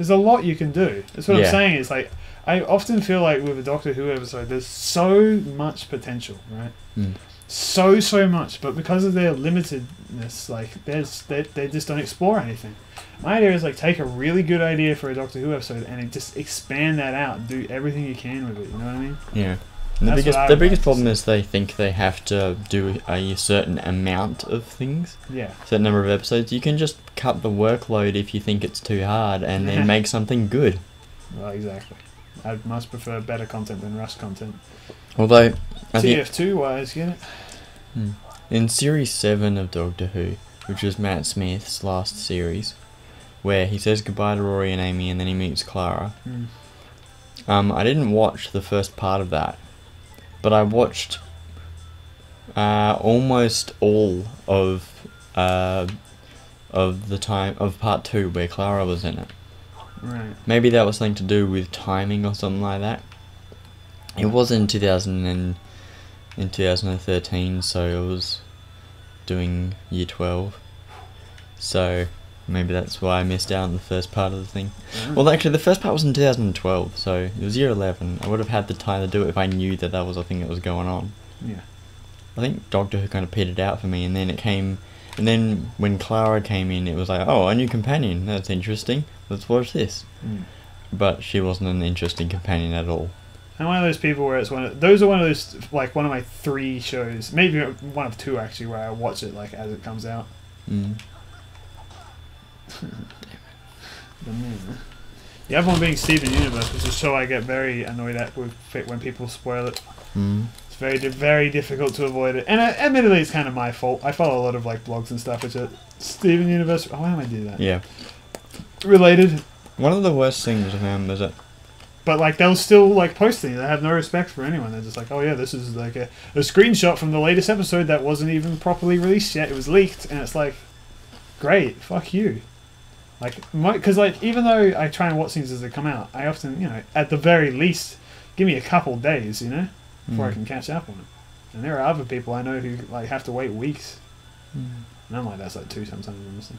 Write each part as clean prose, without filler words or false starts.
There's a lot you can do. That's what Yeah. I'm saying. It's like I often feel like with a Doctor Who episode, there's so much potential, right? So much, but because of their limitedness, like they just don't explore anything. My idea is like take a really good idea for a Doctor Who episode and just expand that out and do everything you can with it. You know what I mean? Yeah. And the That's biggest what I the would biggest like to problem see. is they think they have to do a certain amount of things, Yeah. certain number of episodes. You can just cut the workload if you think it's too hard, and then make something good. Well, exactly. I'd much prefer better content than rushed content. Although, I think TF2 wise, get it? in series 7 of Doctor Who, which was Matt Smith's last series, where he says goodbye to Rory and Amy, and then he meets Clara. I didn't watch the first part of that, but I watched almost all of the time of part 2 where Clara was in it. Right. Maybe that was something to do with timing or something like that. It was in 2013, so I was doing year 12. So maybe that's why I missed out on the first part of the thing. Well, actually, the first part was in 2012, so it was year 11. I would have had the time to do it if I knew that that was a thing that was going on. Yeah. I think Doctor Who kind of petered out for me, and then it came... And then when Clara came in, it was like, oh, a new companion, that's interesting, let's watch this. But she wasn't an interesting companion at all. I'm one of those people where it's those are one of those, like, one of my 3 shows, maybe one of 2 actually, where I watch it, like, as it comes out. The other one being Steven Universe, which is a show I get very annoyed at with when people spoil it. It's very difficult to avoid it, and admittedly, it's kind of my fault. I follow a lot of like blogs and stuff which are Steven Universe. Oh, why am I do that? Yeah. Related, One of the worst things I found was that... but like they'll still like post things. They have no respect for anyone. They're just like, oh yeah, this is like a screenshot from the latest episode that wasn't even properly released yet. It was leaked, and it's like, great, fuck you. Like, because like even though I try and watch things as they come out, I often, you know, at the very least, give me a couple days, you know, before I can catch up on it. And there are other people I know who like have to wait weeks. And I'm like, that's like 2 sometimes, honestly.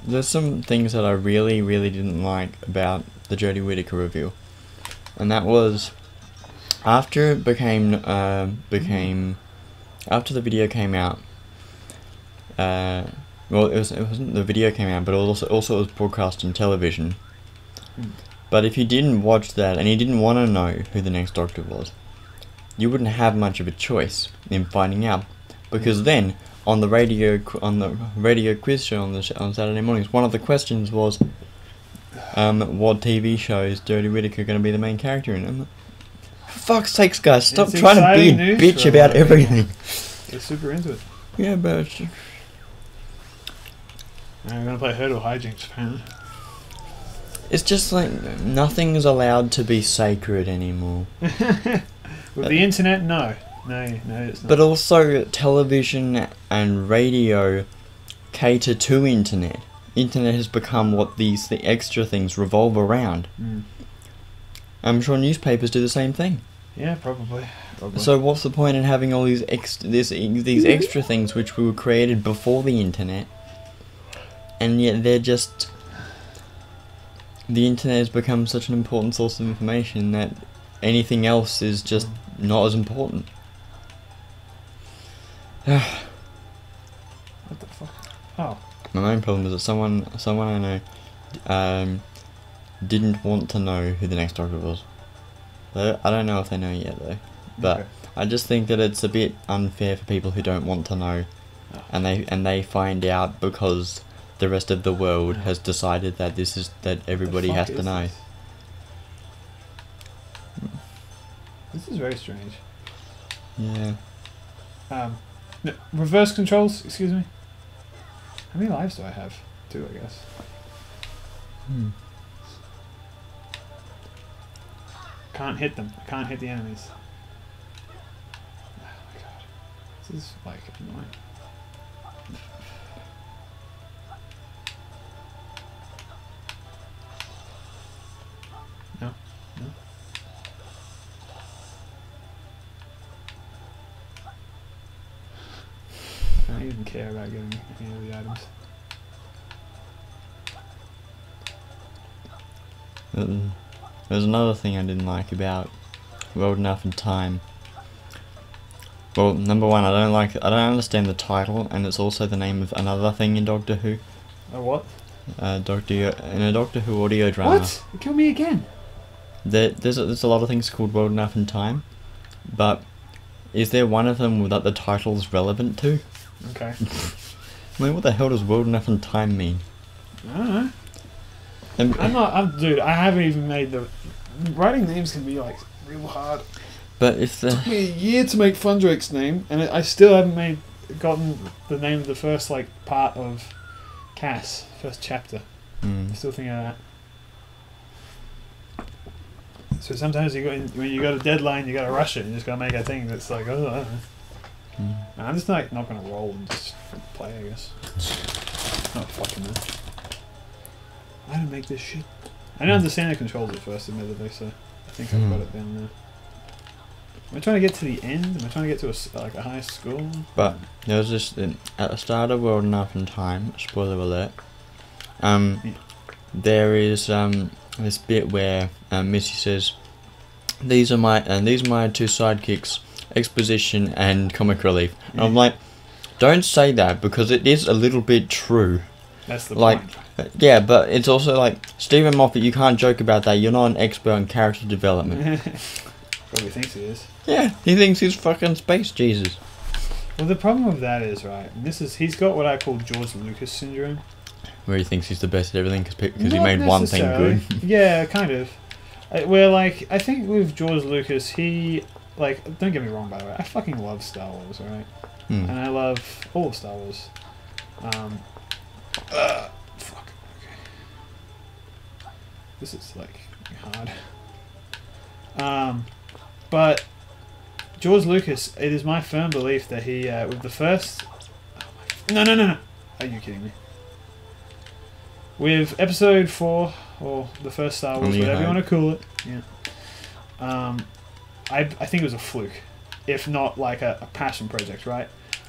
There's some things that I really, really didn't like about the Jodie Whittaker reveal, and that was after it became after the video came out. Well, it wasn't the video came out, but also it was broadcast on television. But if you didn't watch that and you didn't want to know who the next Doctor was, you wouldn't have much of a choice in finding out, because then on the radio quiz show on Saturday mornings, one of the questions was, what TV show is Jodie Whittaker going to be the main character in? I'm like, for fuck's sakes, guys, stop It's trying to be a exciting news bitch for about a lot of people. everything. They're super into it. Yeah, but I'm gonna play Hurdle Hijinks, apparently. it's just like nothing is allowed to be sacred anymore. With the internet, no, it's not. But also, television and radio cater to internet. Internet has become what the extra things revolve around. I'm sure newspapers do the same thing. Yeah, probably. So what's the point in having all these these extra things which were created before the internet, and yet they're just... The internet has become such an important source of information that anything else is just not as important. What the fuck? Oh. My main problem is that someone I know didn't want to know who the next Doctor was. I don't know if they know yet though, but Okay. I just think that it's a bit unfair for people who don't want to know, and they find out because the rest of the world has decided that that everybody has to know. This is very strange. Yeah. No, reverse controls, excuse me. How many lives do I have? 2, I guess. Can't hit them. I can't hit the enemies. Oh my god. This is like annoying. No? No? I don't even care about getting any of the items. There's another thing I didn't like about World Enough in Time. Well, number one, I don't understand the title, and it's also the name of another thing in Doctor Who. A what? In a Doctor Who audio drama. What? Kill me again. There's a lot of things called World Enough in Time, but is there one of them that the title's relevant to? Okay. I mean, what the hell does World Enough in Time mean? I don't know. Dude, I haven't even made the... Writing names can be, like, real hard. But if It took me a year to make Fundrake's name, and I still haven't gotten the name of the first, like, part of Cass, first chapter. I'm still thinking of that. So sometimes when you got a deadline, you got to rush it. You just got to make a thing that's like, oh, I don't know. I'm just not going to roll and just play, I guess. Not fucking know. I didn't make this shit. I didn't understand the controls at first, admittedly, so I think I've got it down there. Am I trying to get to the end? Am I trying to get to a high score? But there was this at the start of World Enough in Time. Spoiler alert. There is this bit where Missy says, "These are my two sidekicks, exposition and comic relief." And I'm like, don't say that, because it is a little bit true. That's the like, point. Yeah, but it's also like, Stephen Moffat, you can't joke about that. You're not an expert in character development. Probably thinks he is. Yeah, he thinks he's fucking space Jesus. Well, the problem with that is, right, he's got what I call George Lucas syndrome. Where he thinks he's the best at everything because he Not made one thing necessarily. good. Yeah, kind of. Where, like, I think with George Lucas, he, like, don't get me wrong, by the way, I fucking love Star Wars, alright? And I love all of Star Wars. Fuck. Okay. This is, like, hard. But George Lucas, it is my firm belief that he, with the first... No. Are you kidding me? With episode 4, or the first Star Wars, whatever you want to call it, yeah. I think it was a fluke, if not like a passion project, right?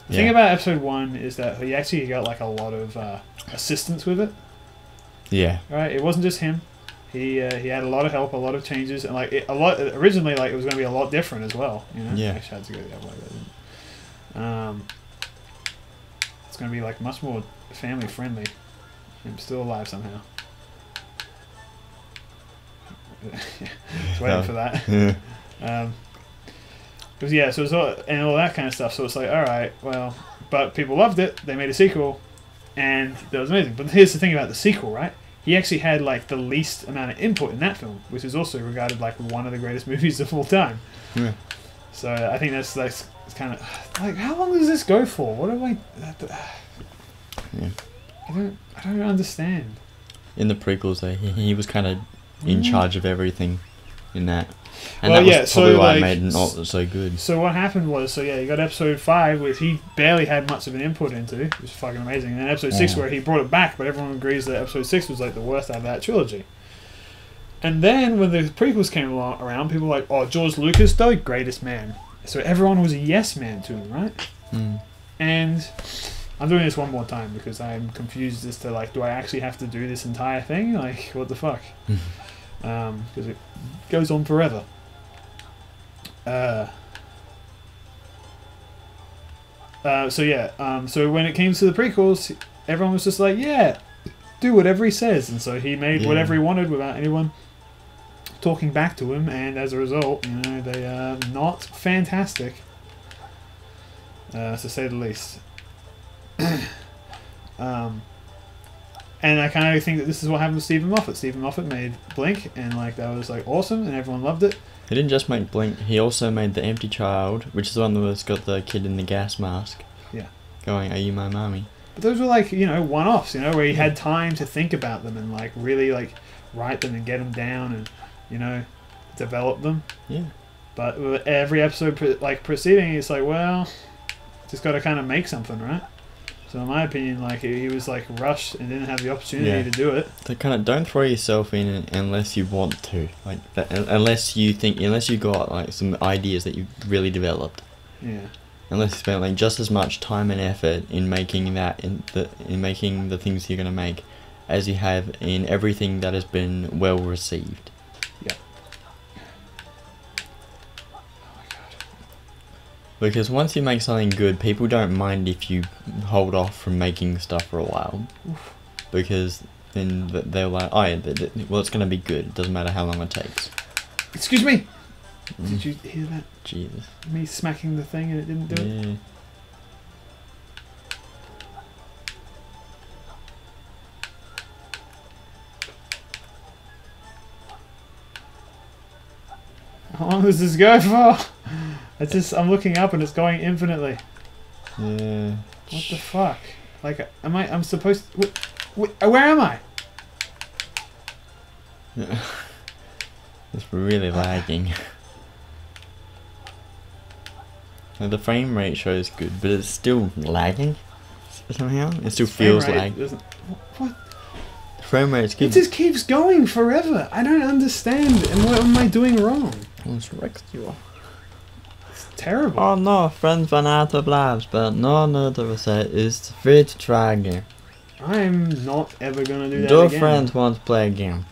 The thing about episode 1 is that he actually got like a lot of assistance with it. Yeah. Right? It wasn't just him. He had a lot of help, a lot of changes, and like originally, like it was going to be a lot different as well. You know? Yeah. Actually, I had to go the other way. It's going to be like much more family friendly. I'm still alive somehow. Just waiting for that. Because yeah, so it's all that kind of stuff. So it's like, all right, well, but people loved it. They made a sequel, and that was amazing. But here's the thing about the sequel, right? He actually had like the least amount of input in that film, which is also regarded like one of the greatest movies of all time. Yeah. So I think that's it's kind of like, how long does this go for? What do I? Yeah. I don't understand. In the prequels, though, he was kind of in charge of everything in that. And well, that was probably why it made it not so good. So what happened was, you got episode 5, which he barely had much of an input into, which was fucking amazing. And then episode 6, where he brought it back, but everyone agrees that episode 6 was like the worst out of that trilogy. And then when the prequels came around, people were like, oh, George Lucas, though, greatest man. So everyone was a yes man to him, right? And I'm doing this one more time because I'm confused as to, like, do I actually have to do this entire thing? Like, what the fuck? Because it goes on forever. So when it came to the prequels, everyone was just like, yeah, do whatever he says. And so he made whatever he wanted without anyone talking back to him, and as a result, you know, they are not fantastic, to say the least. And I kind of think that this is what happened with Stephen Moffat. Stephen Moffat made Blink, and like that was like awesome, and everyone loved it. He didn't just make Blink, he also made The Empty Child, which is the one that's got the kid in the gas mask. Yeah. Going, are you my mommy? But those were like, you know, one-offs, you know, where he had time to think about them and like really like write them and get them down and, you know, develop them. Yeah. But with every episode preceding, it's like, well, just got to kind of make something, right? So in my opinion, like he was like rushed and didn't have the opportunity to do it. So kind of don't throw yourself in it unless you want to, like that, unless you got like some ideas that you really developed. Yeah. Unless you spent like just as much time and effort in making that in making the things you're gonna make, as you have in everything that has been well received. Yeah. Because once you make something good, people don't mind if you hold off from making stuff for a while. Oof. Because then they're like, oh yeah, well, it's going to be good. It doesn't matter how long it takes. Excuse me! Did you hear that? Jesus. Me smacking the thing and it didn't do it? How long does this go for? I'm looking up and it's going infinitely. Yeah. What the fuck? Like, I'm supposed to... Where am I? It's really lagging. The frame rate shows good, but it's still lagging somehow. It still feels like. What? The frame rate's good. It just keeps going forever. I don't understand. And what am I doing wrong? It's wrecked you. It's terrible. Oh no, friends run out of lives, but no other set is free to try again. I'm not ever gonna do that Your again. friends want to play again.